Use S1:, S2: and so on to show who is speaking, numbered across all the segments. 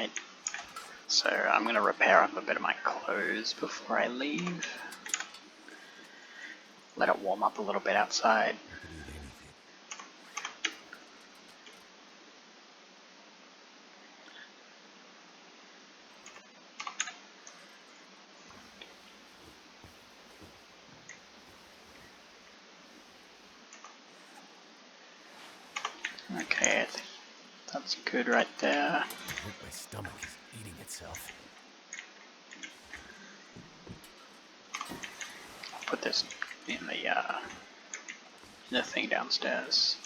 S1: Alright, so I'm going to repair up a bit of my clothes before I leave. Let it warm up a little bit outside. Okay, I think that's good right there.
S2: I think my stomach is eating itself.
S1: I'll put this in the thing downstairs.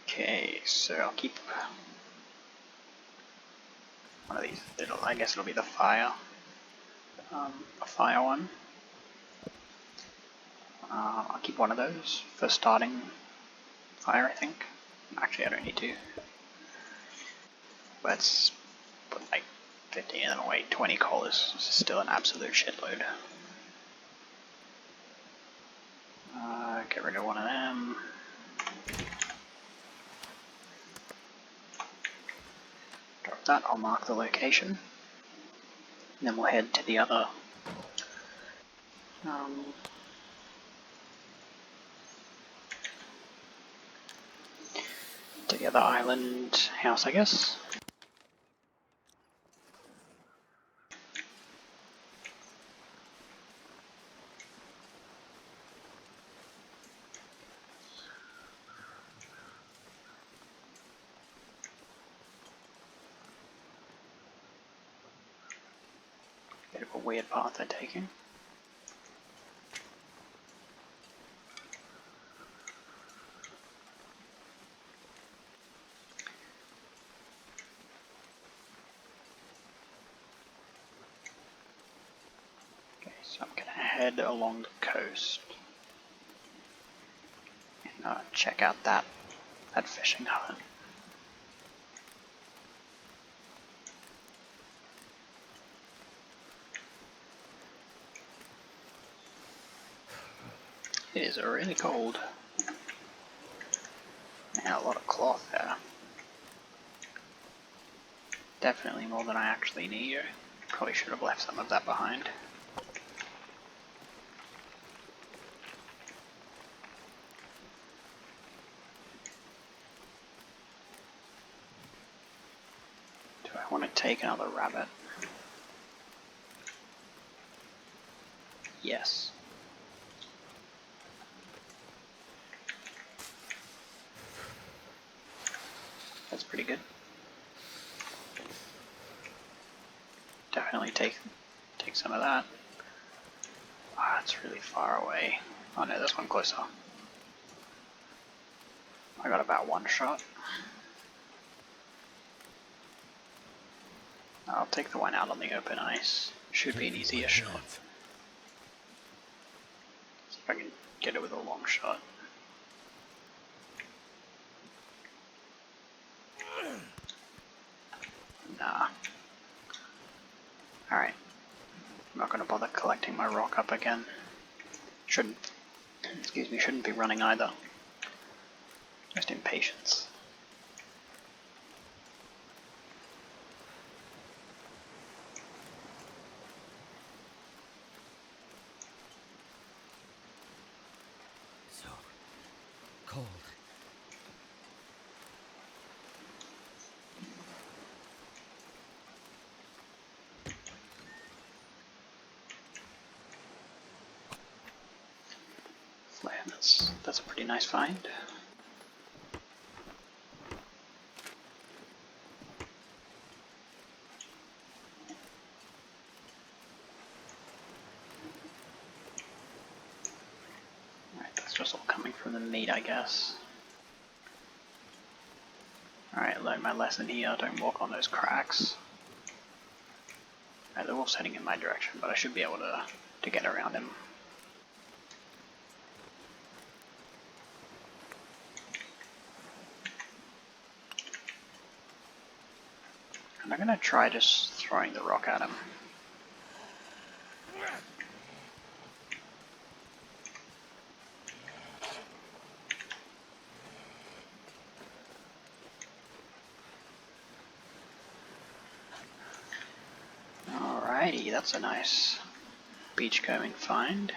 S1: Okay, so I'll keep one of these. I guess it'll be the fire, a fire one. I'll keep one of those for starting fire, I think. Actually, I don't need to. Let's put like 15 of them away. 20 coal is still an absolute shitload. Get rid of one of them. Drop that, I'll mark the location. And then we'll head to the other island house, I guess. Bit of a weird path they're taking. Okay, so I'm gonna head along the coast and check out that fishing hut. It is really cold. And a lot of cloth there. Definitely more than I actually need. Probably should have left some of that behind. Do I want to take another rabbit? Yes. That's pretty good. Definitely take some of that. Ah, it's really far away. Oh no, this one closer. I got about one shot. I'll take the one out on the open ice. Should be an easier shot. See if I can get it with a long shot. Nah. Alright. I'm not going to bother collecting my rock up again. Shouldn't be running either. Just impatience.
S2: So cold.
S1: Flare, that's a pretty nice find. Alright, that's just all coming from the meat, I guess. Alright, learn my lesson here, don't walk on those cracks. Alright, they're all heading in my direction, but I should be able to get around him. And I'm gonna try just throwing the rock at him. Alrighty, that's a nice beachcombing find.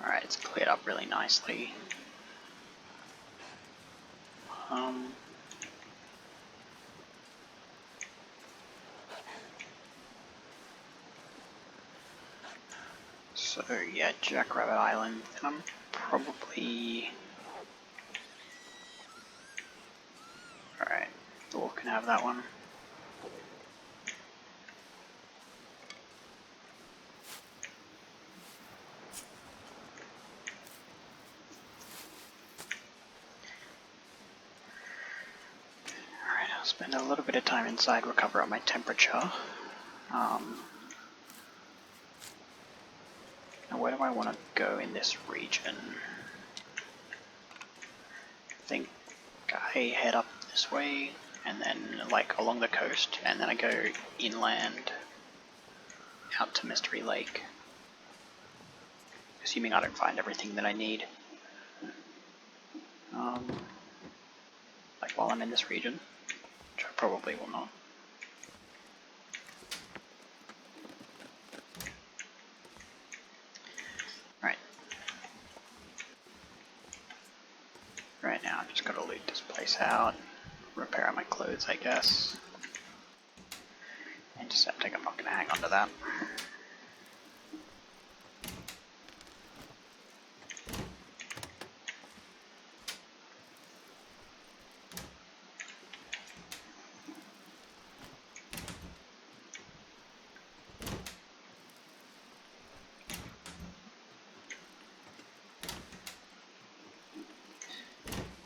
S1: Alright, it's cleared up really nicely. So yeah, Jackrabbit Island, and I'm probably... Alright, the wolf can have that one. Alright, I'll spend a little bit of time inside, recover up my temperature. Now where do I want to go in this region? I think I head up this way, and then like along the coast, and then I go inland out to Mystery Lake. Assuming I don't find everything that I need. Like while I'm in this region, which I probably will not. Right now, I've just got to loot this place out, repair my clothes, I guess. Antiseptic, I'm not going to hang on to that.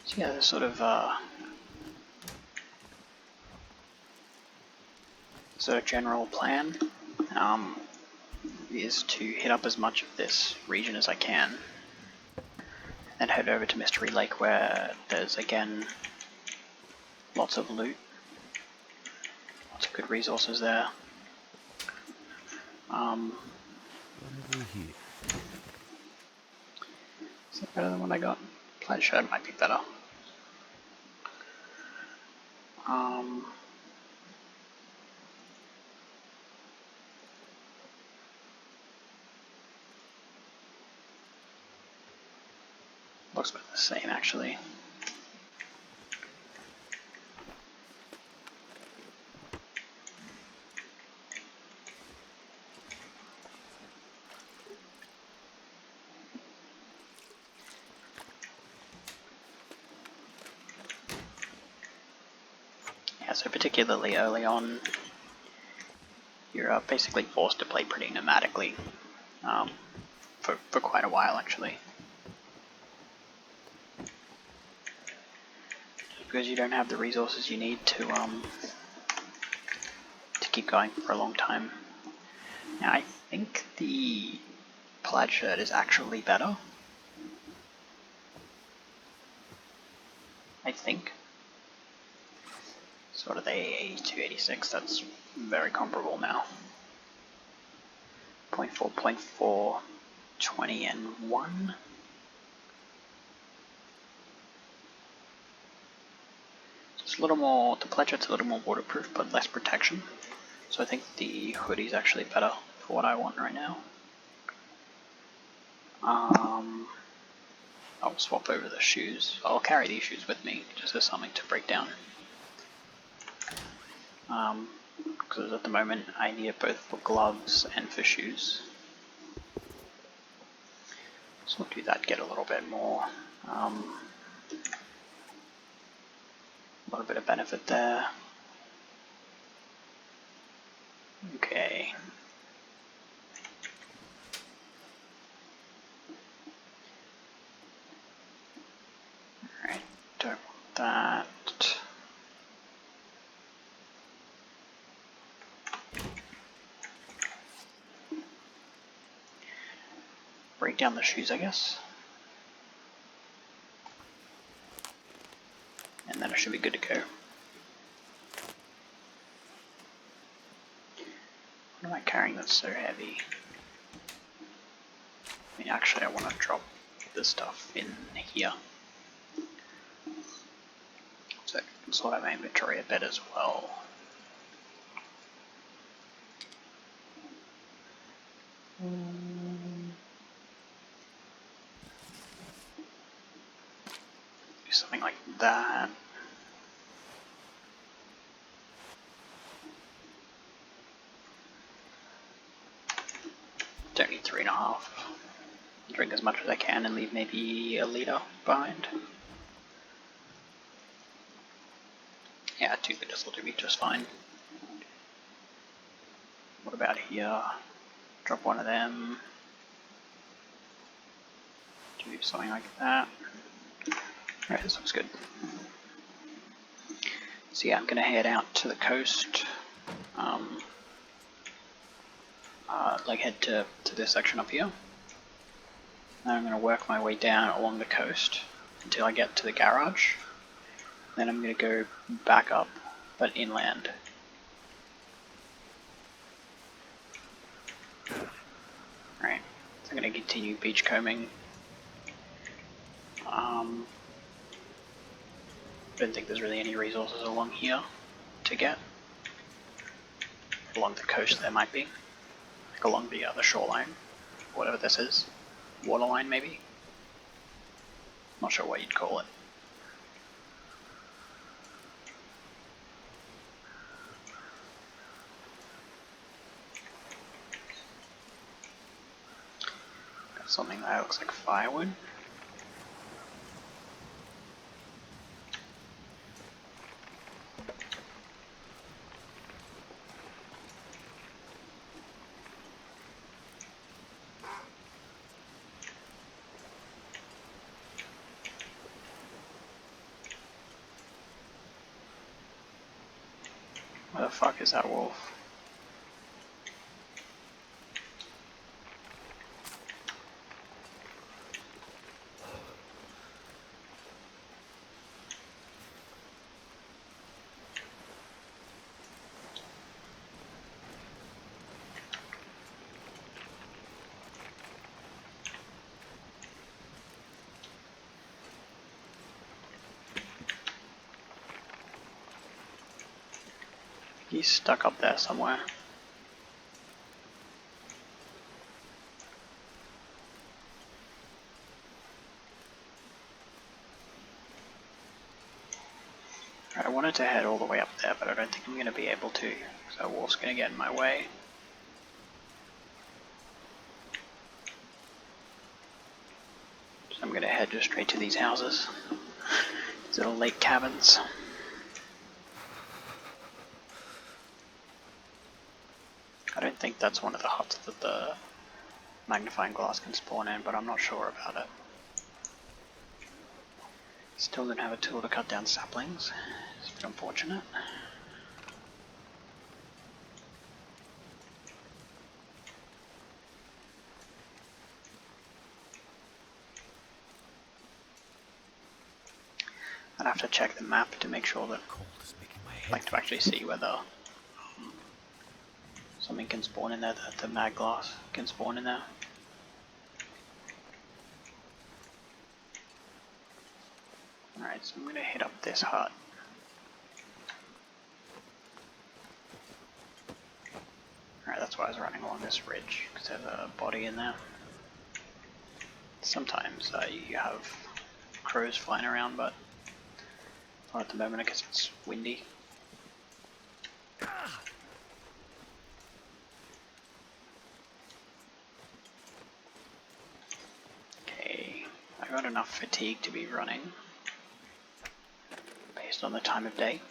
S1: So yeah, the sort of general plan is to hit up as much of this region as I can, and head over to Mystery Lake where there's again lots of loot, lots of good resources there.
S2: What have we here?
S1: Is that better than what I got? Plaid shirt might be better. Looks about the same actually. Yeah, so particularly early on, you're basically forced to play pretty nomadically for quite a while actually. Because you don't have the resources you need to keep going for a long time. Now I think the plaid shirt is actually better. I think. Sort of the 82, 86, that's very comparable now. 0.4, 0.4, 20 and 1. It's a little more, the plaid shirt's a little more waterproof but less protection. So I think the hoodie's actually better for what I want right now. I'll swap over the shoes. I'll carry these shoes with me just as something to break down. Because at the moment I need it both for gloves and for shoes. So we'll do that, get a little bit more, a little bit of benefit there. Okay. Alright, don't want that. Break down the shoes, I guess. should be good to go. What am I carrying that's so heavy? I mean, actually I want to drop this stuff in here. So I can sort out my inventory a bit as well. Do something like that. Don't need 3.5. Drink as much as I can and leave maybe a liter behind. Yeah, 2 liters will do me just fine. What about here? Drop one of them. Do something like that. Alright, this looks good. So yeah, I'm gonna head out to the coast. Like head to this section up here. Then I'm gonna work my way down along the coast until I get to the garage. Then I'm gonna go back up, but inland. Alright, so I'm gonna continue beachcombing. I don't think there's really any resources along here to get. Along the coast there might be. Like along the shoreline, whatever this is. Waterline maybe? Not sure what you'd call it. Got something that looks like firewood. Where the fuck is that wolf? He's stuck up there somewhere. I wanted to head all the way up there, but I don't think I'm going to be able to, so a wolf's going to get in my way. So I'm going to head just straight to these houses. These little lake cabins. I don't think that's one of the huts that the magnifying glass can spawn in, but I'm not sure about it. Still don't have a tool to cut down saplings. It's a bit unfortunate. I'd have to check the map to make sure that I'd like to actually see whether something can spawn in there, that the mag glass can spawn in there. Alright, so I'm going to hit up this hut. Alright, that's why I was running along this ridge, because there's a body in there. Sometimes you have crows flying around, but not at the moment because it's windy. Okay, I got enough fatigue to be running based on the time of day.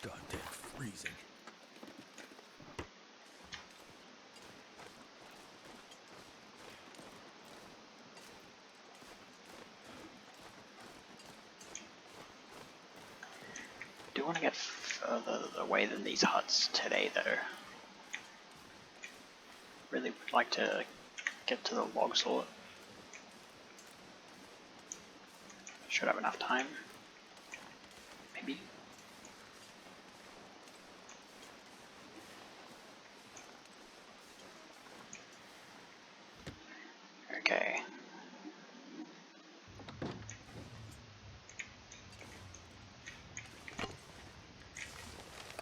S2: Goddamn freezing.
S1: I do want to get further away than these huts today though. Really would like to get to the log sort. Should have enough time. Maybe. Okay.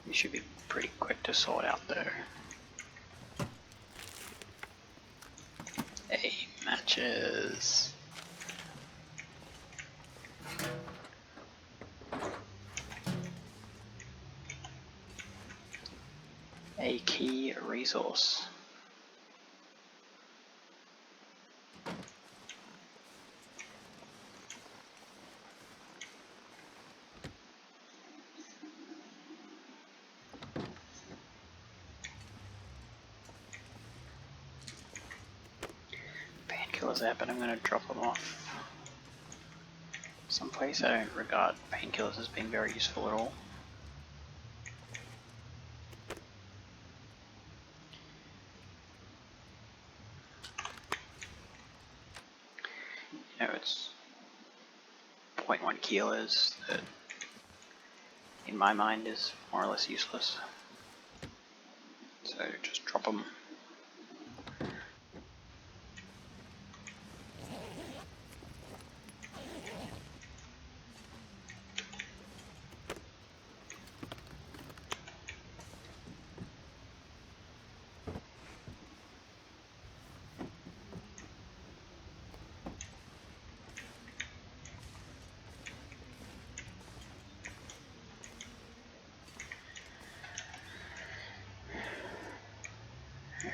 S1: You should be pretty quick to sort out though. Hey, matches. A key resource. Painkillers there, but I'm going to drop them off someplace. I don't regard painkillers as being very useful at all. You know, it's 0.1 kilos that in my mind is more or less useless. So just drop them.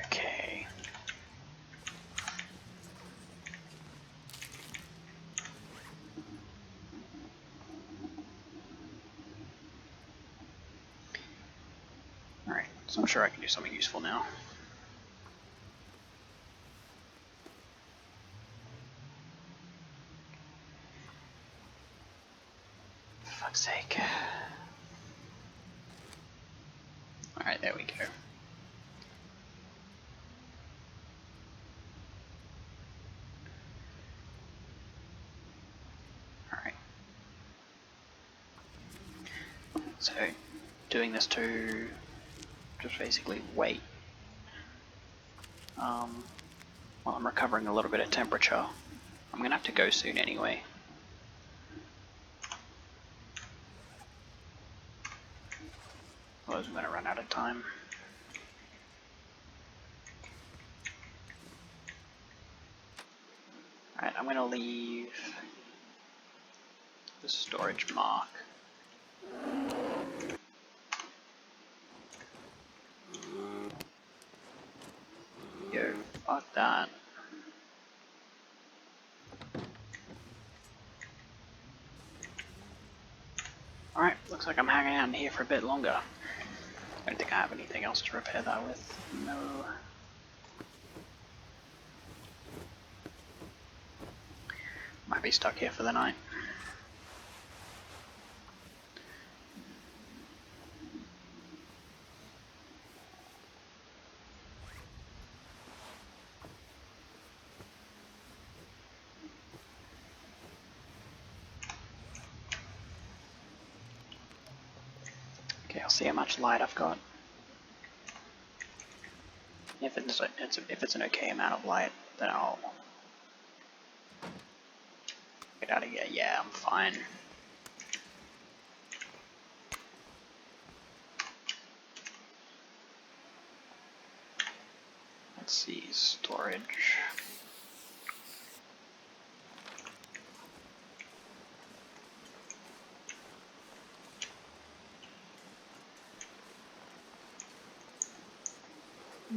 S1: Okay. Alright, so I'm sure I can do something useful now. For fuck's sake. Alright, there we go. Alright. So, doing this to just basically wait while I'm recovering a little bit of temperature. I'm gonna have to go soon anyway. Otherwise I'm gonna run out of time. Alright, I'm gonna leave the storage mark. Yo, fuck that. Alright, looks like I'm hanging out in here for a bit longer. I don't think I have anything else to repair that with. No. Might be stuck here for the night. Okay, I'll see how much light I've got. If it's an okay amount of light, then I'll get out of here. Yeah, I'm fine. Let's see, storage.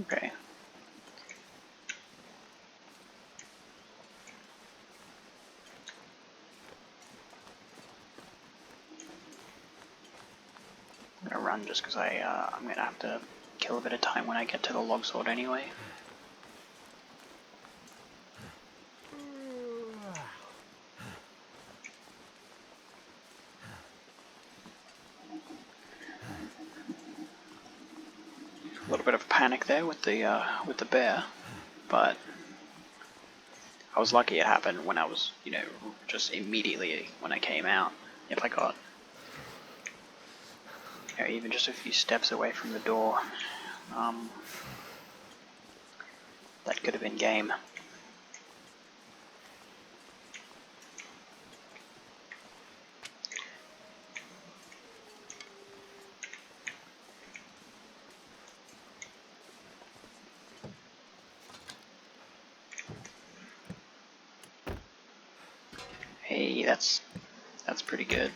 S1: Okay. I'm gonna run just because I'm gonna have to kill a bit of time when I get to the log sword anyway. A little bit of panic there with the bear, but I was lucky it happened when I was, you know, just immediately when I came out. If I got, you know, even just a few steps away from the door, that could have been game. Hey, that's pretty good.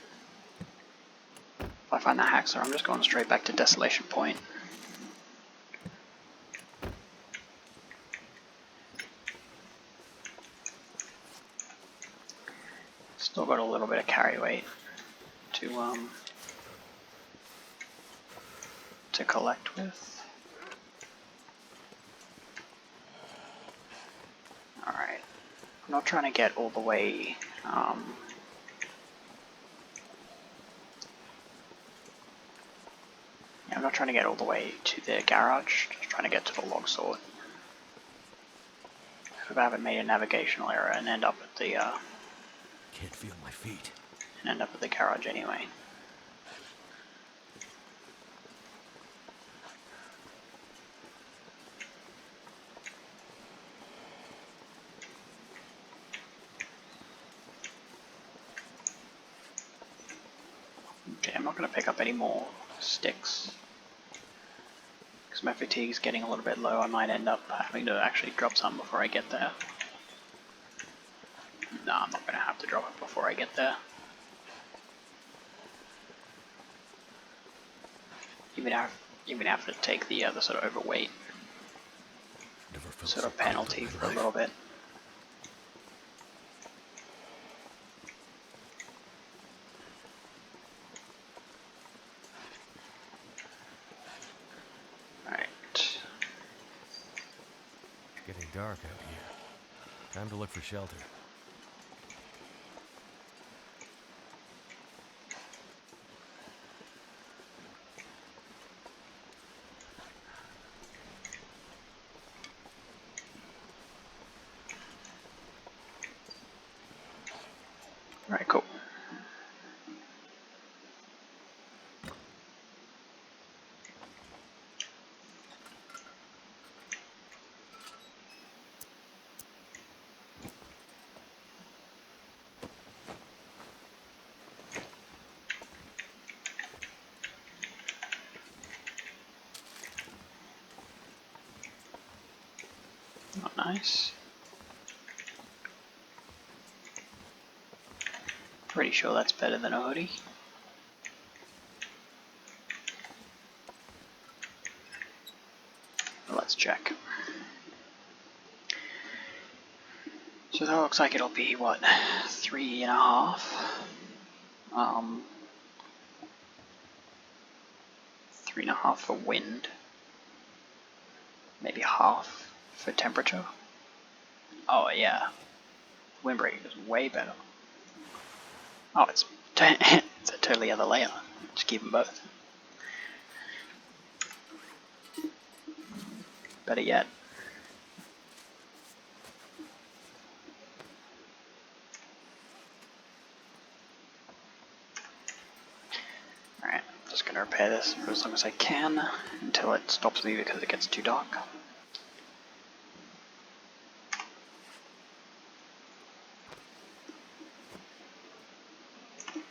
S1: If I find that hacksaw, I'm just going straight back to Desolation Point. Still got a little bit of carry weight to collect with. Alright. I'm not trying to get all the way yeah, I'm not trying to get all the way to the garage, just trying to get to the log sort. If I haven't made a navigational error and end up at the
S2: Can't feel my feet.
S1: garage anyway. Okay, I'm not going to pick up any more sticks. Because my fatigue is getting a little bit low, I might end up having to actually drop some before I get there. No, I'm not going to have to drop it before I get there. Even have to take the sort of overweight sort of penalty for a little bit. Alright.
S2: Getting dark out here. Time to look for shelter.
S1: Alright, cool. Oh, nice. Pretty sure that's better than a hoodie. Let's check. So that looks like it'll be, what, 3.5? 3.5 for wind. Maybe half for temperature. Oh yeah, windbreak is way better. Oh, it's it's a totally other layer. Just keep them both. Better yet. Alright, I'm just gonna repair this for as long as I can until it stops me because it gets too dark.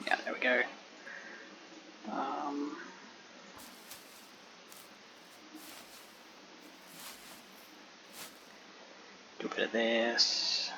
S1: Yeah, there we go. Do a bit of this.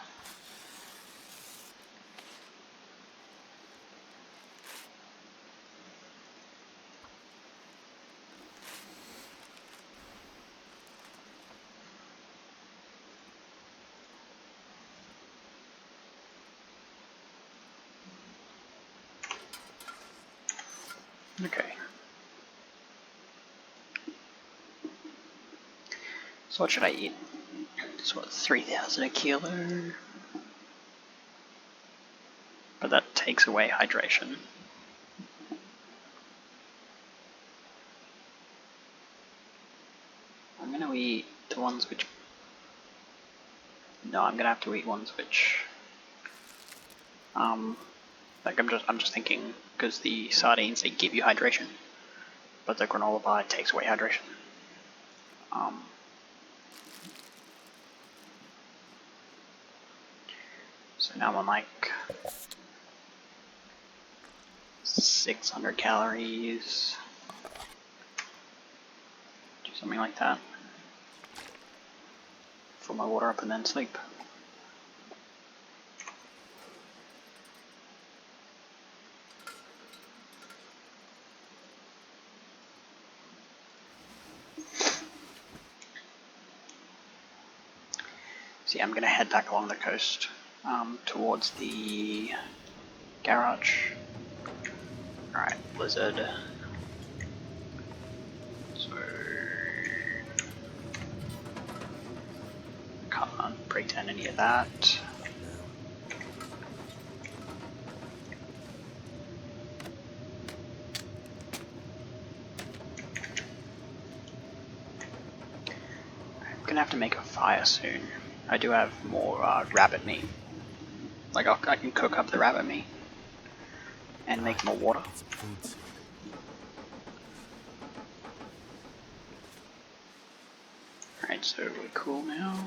S1: Okay. So what should I eat? It's what, 3,000 a kilo? But that takes away hydration. I'm gonna eat the ones which No, I'm gonna have to eat ones which, like I'm just thinking, because the sardines, they give you hydration, but the granola bar takes away hydration. So now I'm on like 600 calories, do something like that. Fill my water up and then sleep. So yeah, I'm gonna head back along the coast towards the garage. Alright, blizzard. So can't pretend any of that. I'm gonna have to make a fire soon. I do have more rabbit meat. Like I can cook up the rabbit meat and make more water.
S2: Get some food soon.
S1: Alright, so we're cool now.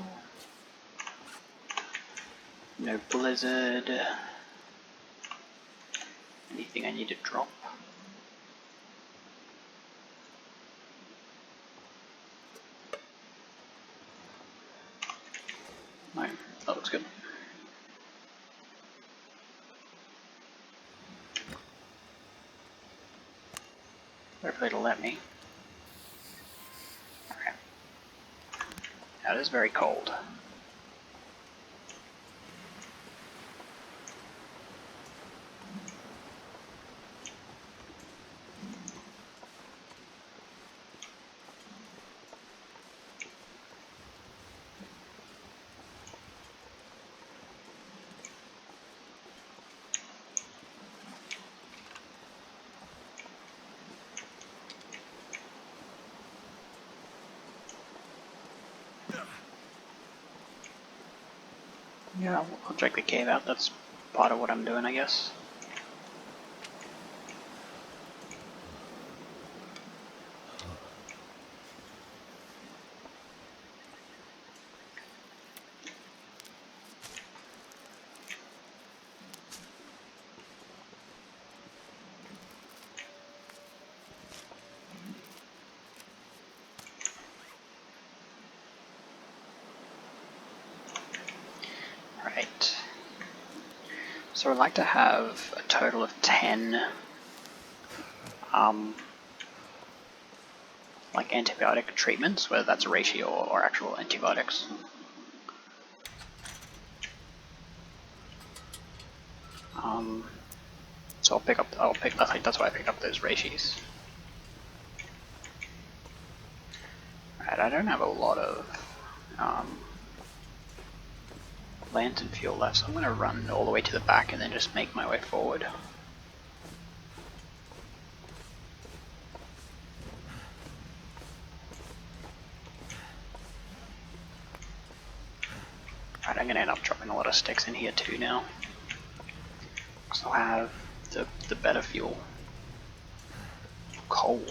S1: No blizzard. Anything I need to drop? No, that looks good. Hopefully it'll let me. Okay. Now it is very cold. Yeah, I'll check the cave out. That's part of what I'm doing, I guess. Right. So I'd like to have a total of 10 like antibiotic treatments, whether that's a reishi or actual antibiotics. So I think that's why I picked up those reishis. Right, I don't have a lot of lantern fuel left, so I'm going to run all the way to the back and then just make my way forward. Right, I'm going to end up dropping a lot of sticks in here too now, because I'll have the better fuel. Coal.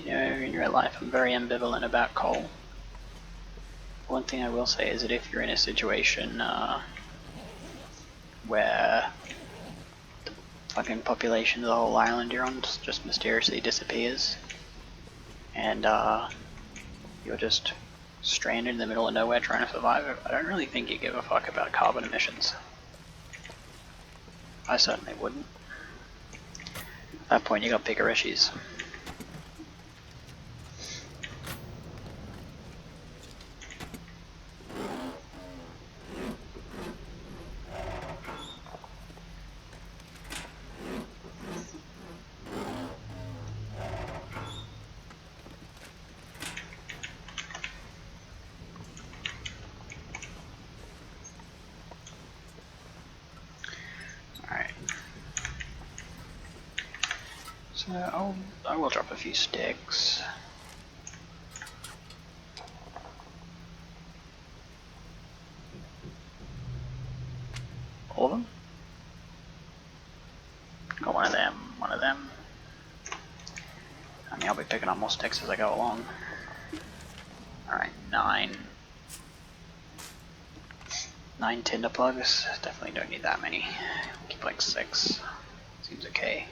S1: You know, in real life I'm very ambivalent about coal. One thing I will say is that if you're in a situation where the fucking population of the whole island you're on just mysteriously disappears, and you're just stranded in the middle of nowhere trying to survive, I don't really think you give a fuck about carbon emissions. I certainly wouldn't. At that point you got bigger issues. So I will drop a few sticks. All of them? Got one of them, one of them. I mean, I'll be picking up more sticks as I go along. Alright, 9 tinder plugs. Definitely don't need that many. Keep like 6. Seems okay.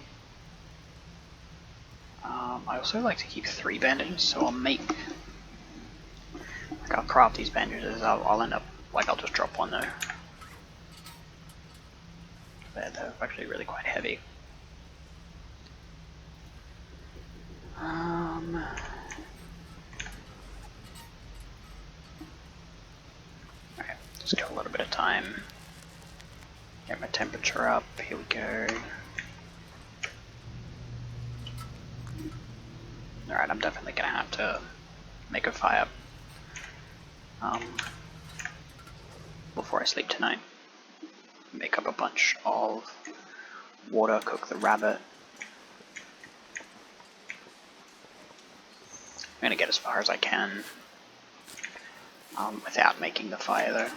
S1: I also like to keep 3 bandages, so I'll craft these bandages. I'll end up I'll just drop one though. They're actually really quite heavy. Okay, just got a little bit of time. Get my temperature up. Here we go. Alright, I'm definitely gonna have to make a fire before I sleep tonight. Make up a bunch of water, cook the rabbit. I'm gonna get as far as I can without making the fire though.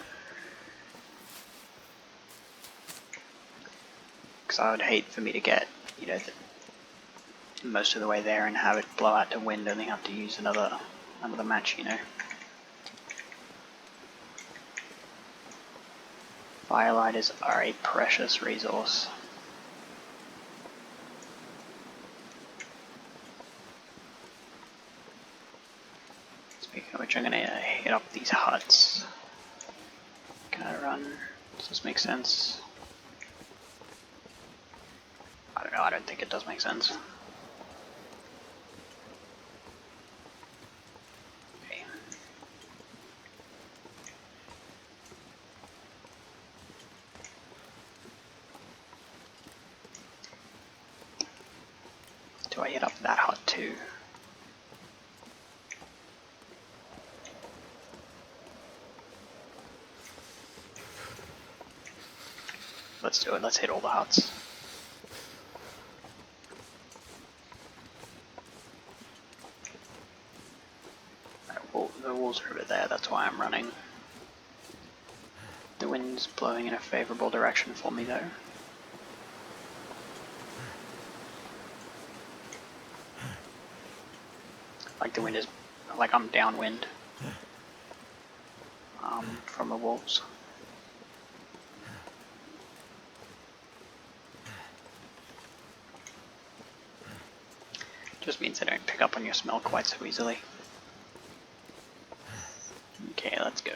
S1: Because I would hate for me to get, most of the way there and have it blow out the wind and then have to use another match, Firelighters are a precious resource. Speaking of which, I'm gonna hit up these huts. Can I run? Does this make sense? I don't know, I don't think it does make sense. Okay. Do I hit up that hut too? Let's do it, let's hit all the huts. The wolves are over there, that's why I'm running. The wind's blowing in a favourable direction for me though. The wind is, I'm downwind from the wolves. Just means they don't pick up on your smell quite so easily. Okay, let's go.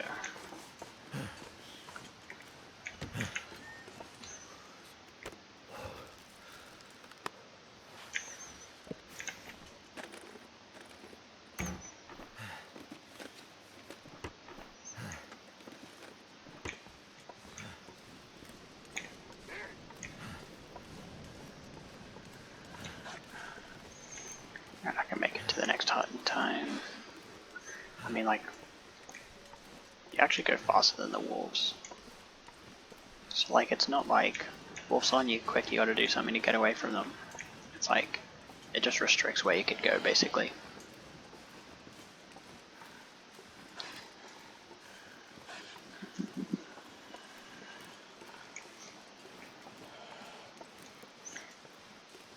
S1: And I can make it to the next hut in time. I mean, you actually go faster than the wolves. So, it's not like wolves on you quick, you gotta do something to get away from them. It's it just restricts where you could go, basically.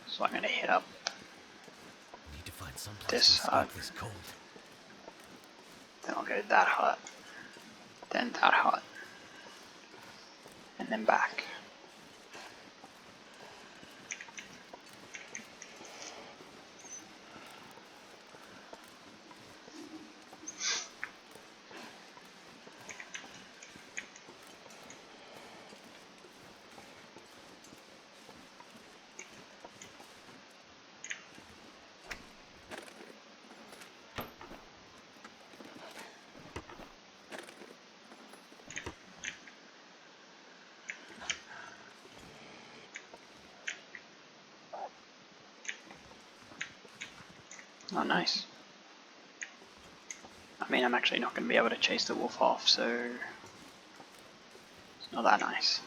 S1: So I'm gonna hit up this hut. Then I'll go to that hut. Then that hut. And then back. Oh, nice. I mean, I'm actually not going to be able to chase the wolf off, so it's not that nice.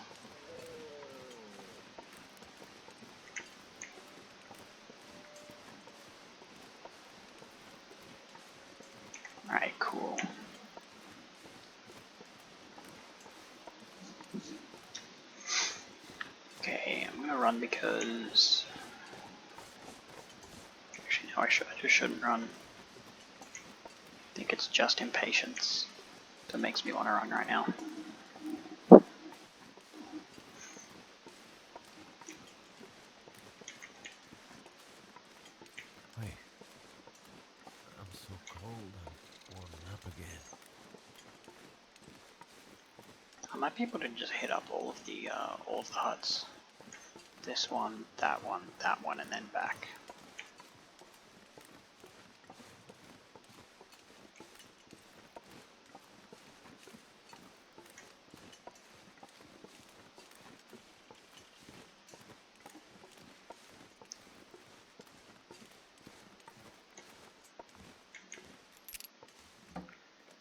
S1: gonna run because... Actually, no, I just shouldn't run. I think it's just impatience that makes me want to run right now.
S2: Wait. I'm so cold. I'm warming up again.
S1: I might be able to just hit up all of the huts. This one, that one, and then back.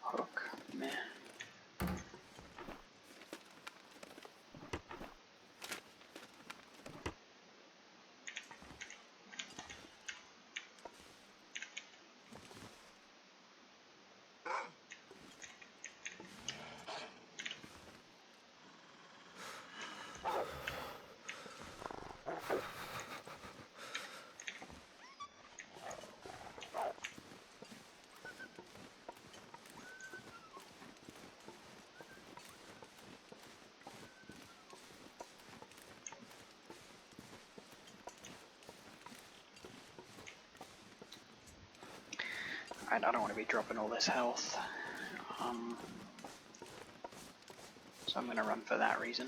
S1: Hook, meh. Alright, I don't want to be dropping all this health. So I'm going to run for that reason.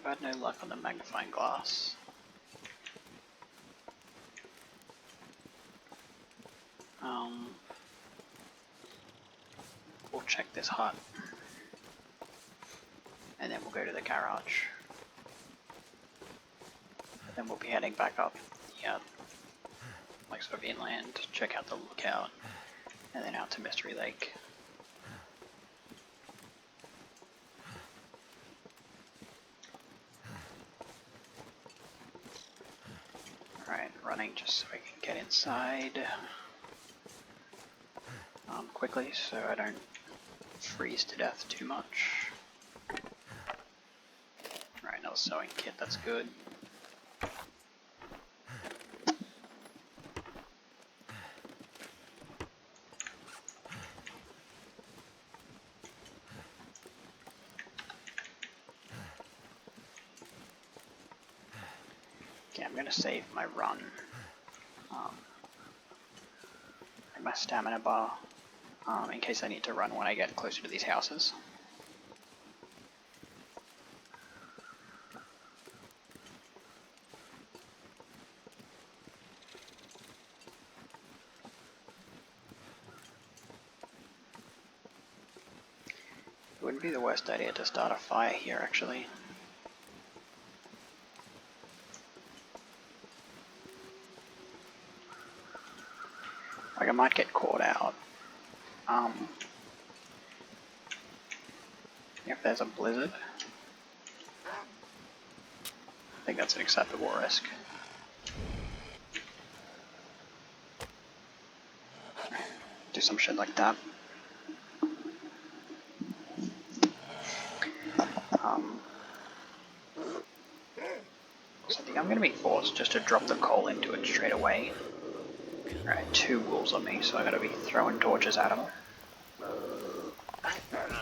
S1: I've had no luck on the magnifying glass. We'll check this hut. And then we'll go to the garage. Then we'll be heading back up, like sort of inland, check out the lookout, and then out to Mystery Lake. Alright, running just so I can get inside quickly so I don't freeze to death too much. Alright, another sewing kit, that's good. Okay, I'm gonna save my run. And my stamina bar. In case I need to run when I get closer to these houses. It wouldn't be the worst idea to start a fire here, actually. Like, I might get caught out. If there's a blizzard. I think that's an acceptable risk. Do some shit like that. So I think I'm going to be forced just to drop the coal into it straight away. Alright, 2 wolves on me, so I gotta be throwing torches at them.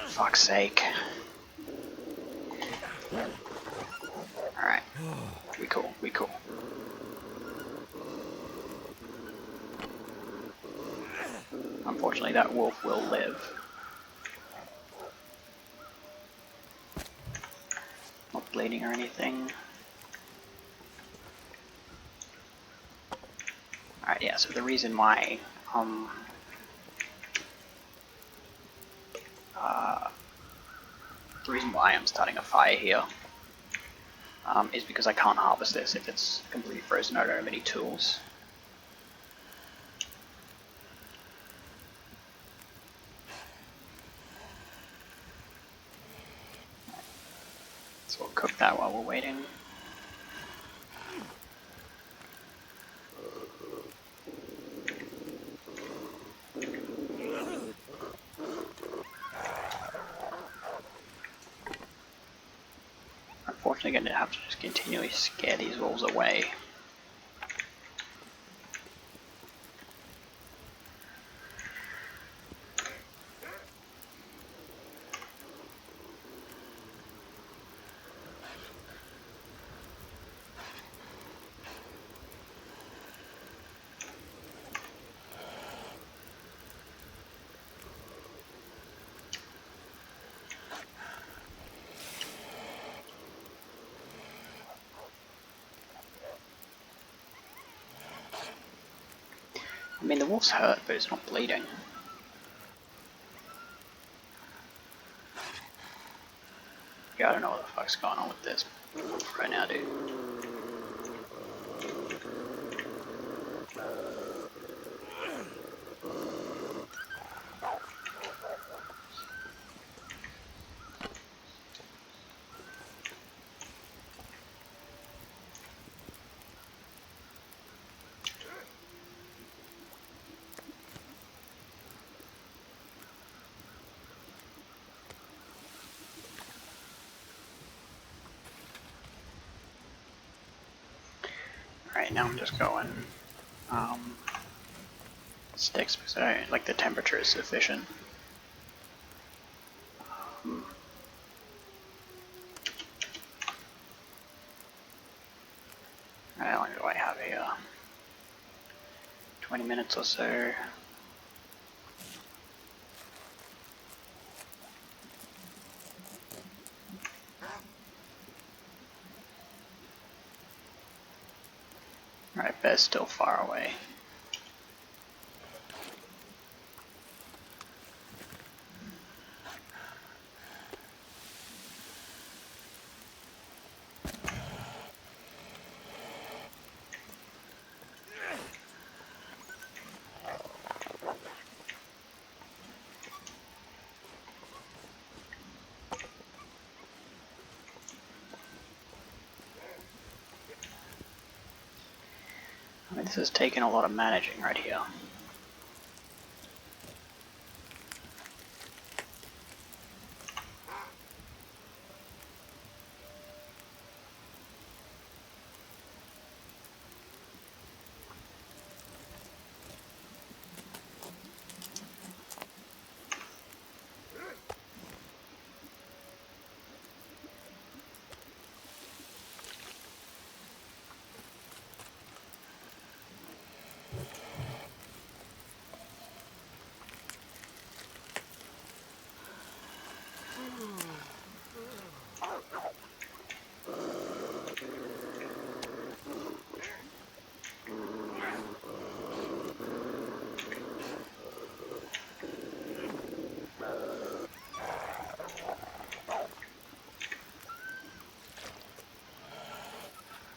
S1: Fuck's sake. Alright. We cool. Unfortunately, that wolf will live. Not bleeding or anything. Alright, yeah, so the reason why, I'm starting a fire here, is because I can't harvest this if it's completely frozen. I don't have any tools. So we'll cook that while we're waiting. Unfortunately, I'm going to have to just continually scare these wolves away. I mean, the wolf's hurt, but it's not bleeding. Yeah, I don't know what the fuck's going on with this wolf right now, dude. Alright, now I'm just going sticks because I don't, like, the temperature is sufficient. How long do I have here? 20 minutes or so. Alright, bear's still far away. I mean, this is taking a lot of managing right here.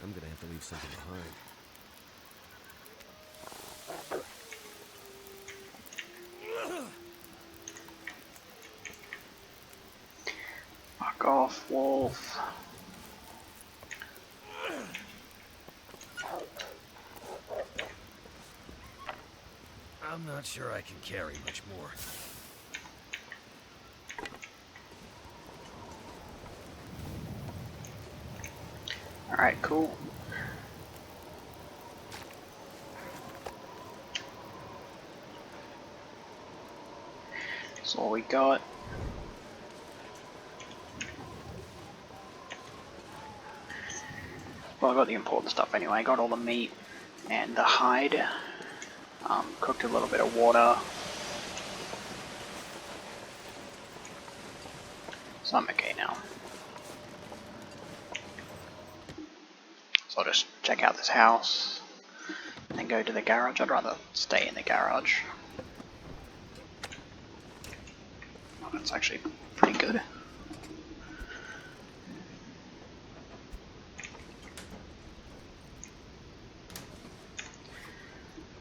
S2: I'm gonna have to leave something behind.
S1: Fuck off, wolf.
S2: I'm not sure I can carry much more.
S1: Alright, cool. That's all we got. Well, I got the important stuff anyway. I got all the meat and the hide. Cooked a little bit of water. So I'm okay now. So I'll just check out this house and then go to the garage. I'd rather stay in the garage. Oh, that's actually pretty good.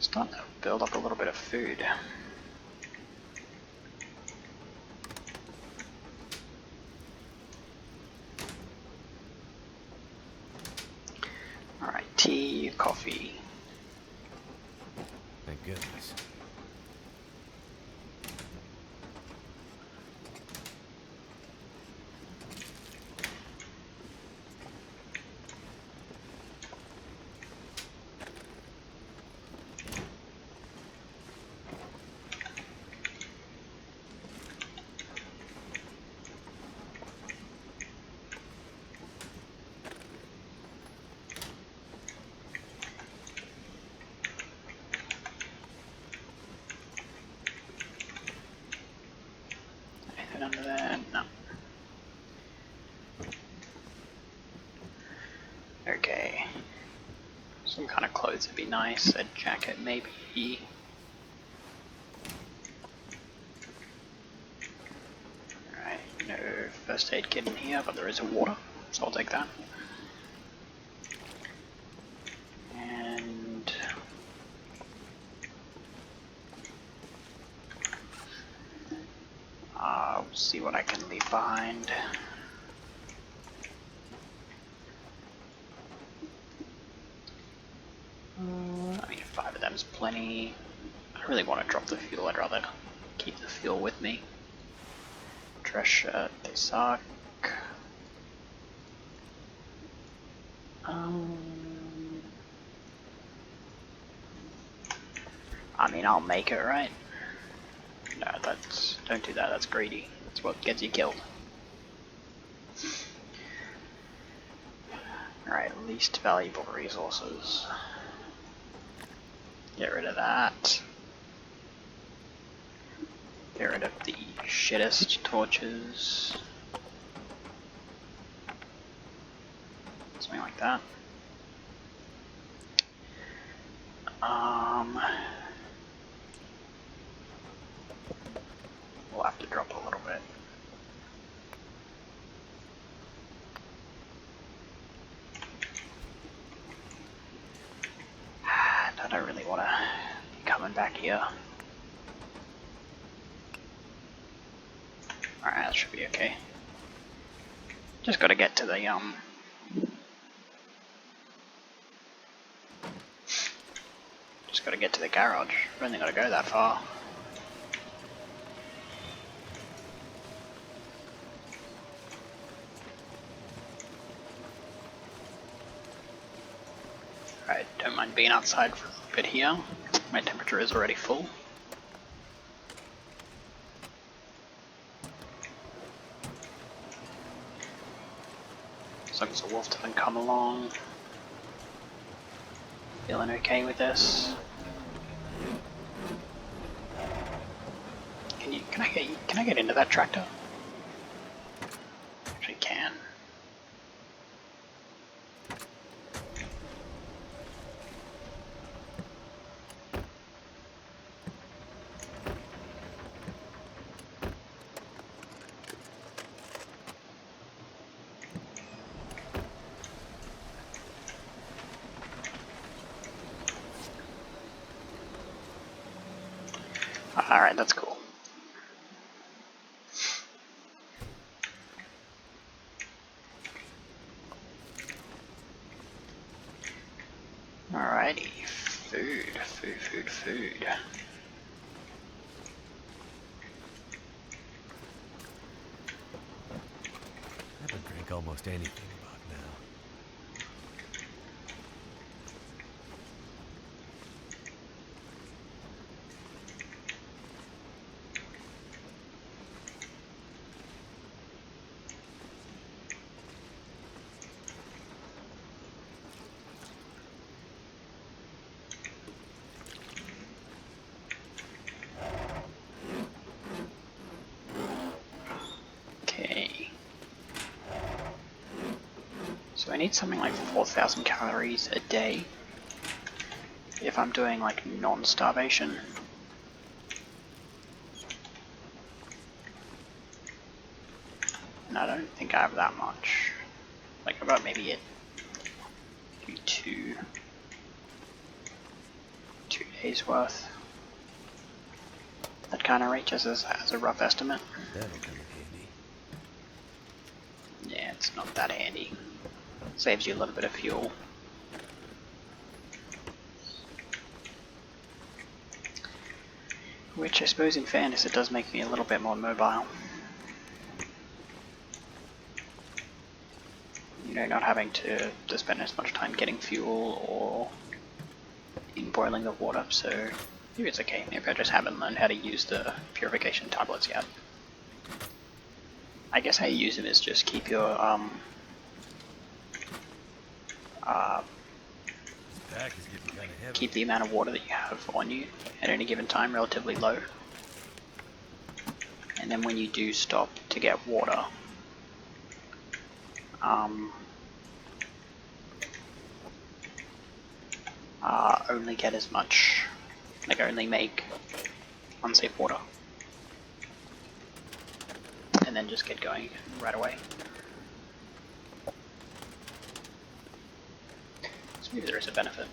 S1: Starting to build up a little bit of food. Alright, tea, coffee.
S2: Thank goodness.
S1: Anything under there? No. Okay. Some kind of clothes would be nice. A jacket, maybe. Alright, no first aid kit in here, but there is a water, so I'll take that. And I'll see what I can leave behind. I mean, 5 of them is plenty. I don't really want to drop the fuel, I'd rather keep the fuel with me. Dress shirt, they suck. I mean, I'll make it, right? No, don't do that, that's greedy. That's what gets you killed. Alright, least valuable resources. Get rid of that. Get rid of the shittest torches. Something like that. We'll have to drop a little bit. I don't really want to be coming back here. Alright, that should be okay. Just gotta get to the, Just gotta get to the garage. I don't think I gotta go that far. Alright, don't mind being outside for a little bit here. My temperature is already full. As long as the wolf doesn't come along. Feeling okay with this. Can I get into that tractor? Actually can. Alright, that's cool. Alrighty, food.
S2: I haven't drank almost anything about now.
S1: So I need something like 4,000 calories a day if I'm doing like non-starvation. And I don't think I have that much. Like about maybe 2 day's worth. That kind of reaches as a rough estimate.
S2: That'll come in handy.
S1: Yeah, it's not that handy. Saves you a little bit of fuel. Which I suppose in fairness it does make me a little bit more mobile. You know, not having to spend as much time getting fuel or in boiling the water, so maybe it's okay. Maybe I just haven't learned how to use the purification tablets yet. I guess how you use them is just keep your
S2: Pack is getting kind of heavy.
S1: keep the amount of water that you have on you at any given time relatively low. And then when you do stop to get water, only get as much, like only make unsafe water. And then just get going right away. So maybe there is a benefit.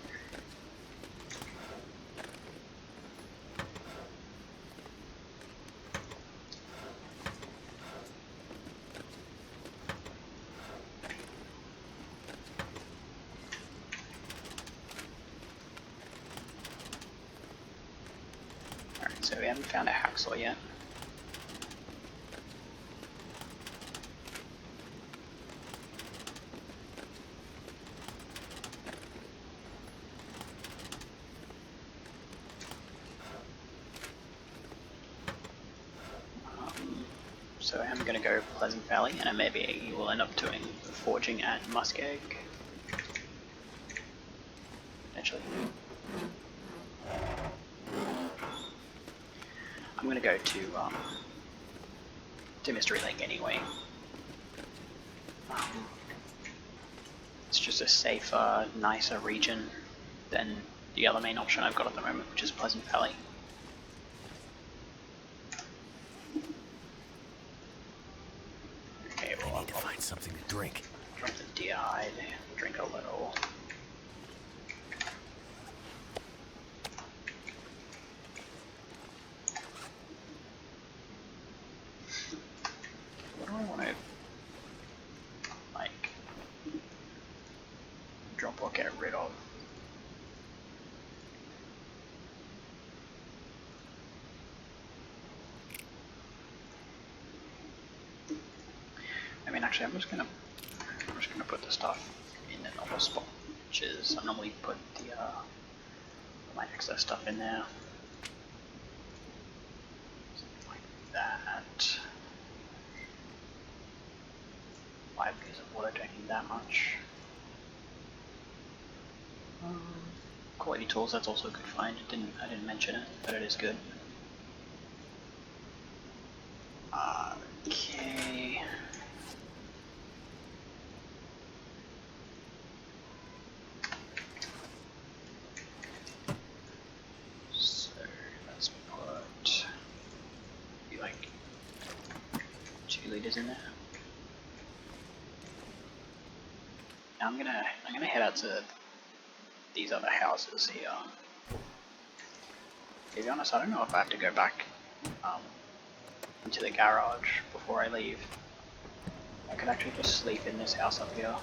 S1: Alright, so we haven't found a hacksaw yet. So I'm going to go Pleasant Valley, and maybe we'll end up doing forging at Muskeg. Potentially. I'm going to go to Mystery Lake anyway. It's just a safer, nicer region than the other main option I've got at the moment, which is Pleasant Valley. Okay, well,
S2: I need to find something to drink.
S1: Drop the DI, drink a little. What do I want to, like, drop or get rid of? I mean, actually, I'm just gonna put the stuff in the normal spot, which is I normally put the my excess stuff in there, something like that. 5 liters of water, don't need that much. Quality tools, that's also a good find. I didn't mention it, but it is good. Okay. So let's put maybe like 2 liters in there. Now I'm gonna head out to these other houses here. To be honest, I don't know if I have to go back into the garage before I leave. I could actually just sleep in this house up here.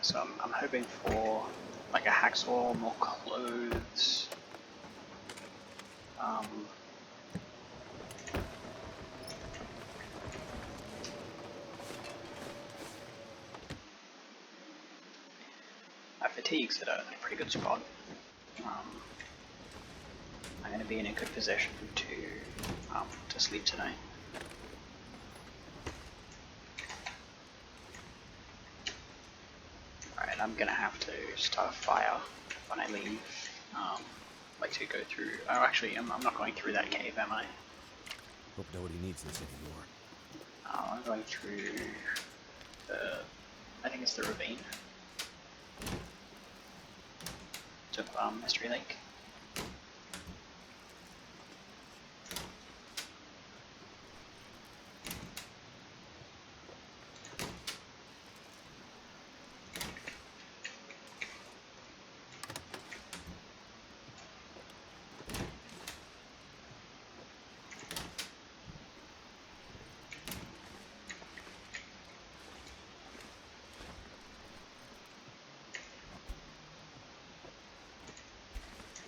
S1: So I'm hoping for like a hacksaw, more clothes. My fatigue's at a pretty good spot. I'm going to be in a good position to sleep tonight. Alright, I'm going to have to start a fire when I leave. Like to go through. Oh, actually, I'm not going through that cave, am I?
S2: Hope nobody needs this anymore.
S1: I'm going through the. I think it's the ravine to Mystery Lake.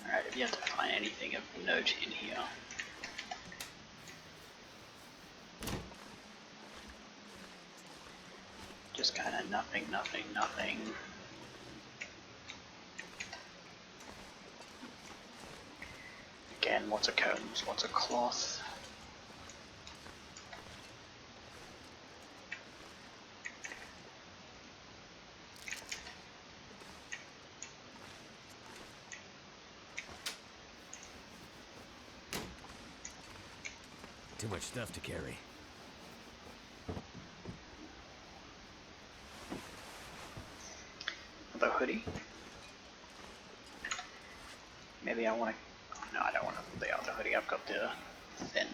S1: Alright, if you have to find anything of note in here. Just kind of nothing. Again, lots of combs, lots of cloth.
S2: Too much stuff to carry.
S1: The hoodie. Maybe I want to. No, I don't want the other hoodie. I've got the thin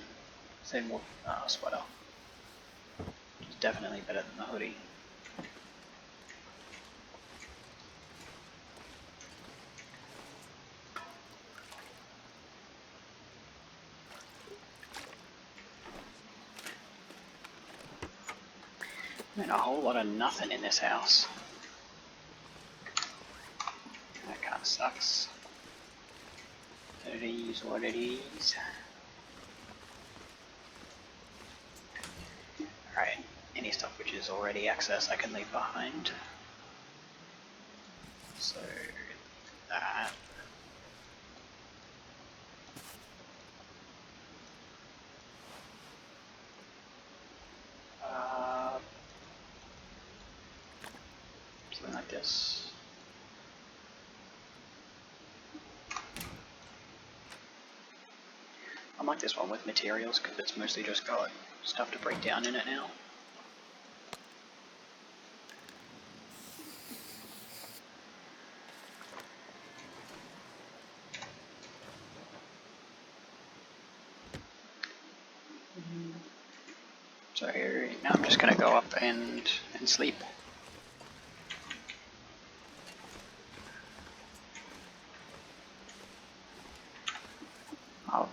S1: sweater. It's definitely better than the hoodie. I mean, a whole lot of nothing in this house. That kind of sucks. It is what it is. Alright, any stuff which is already accessed I can leave behind. So, that. Something like this. I like this one with materials because it's mostly just got stuff to break down in it now. So now I'm just going to go up and sleep. I'll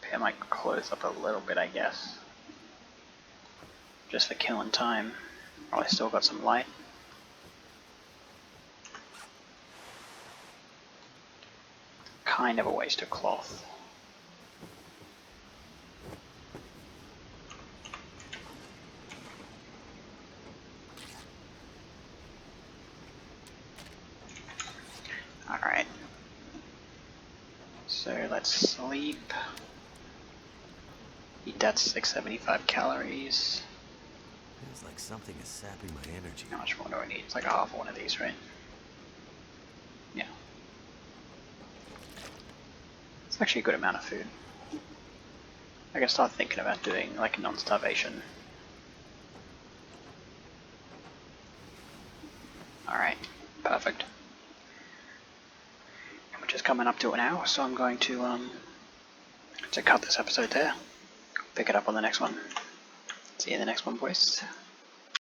S1: pair my clothes up a little bit, I guess. Just for killing time. Oh, I still got some light. Kind of a waste of cloth. Alright. So let's sleep. Eat that 675 calories.
S2: Feels like something is sapping my energy.
S1: How much more do I need? It's like a half one of these, right? Yeah. It's actually a good amount of food. I can start thinking about doing like non-starvation. Alright, perfect. And we're just coming up to an hour, so I'm going to cut this episode there. Pick it up on the next one. See you in the next one, boys.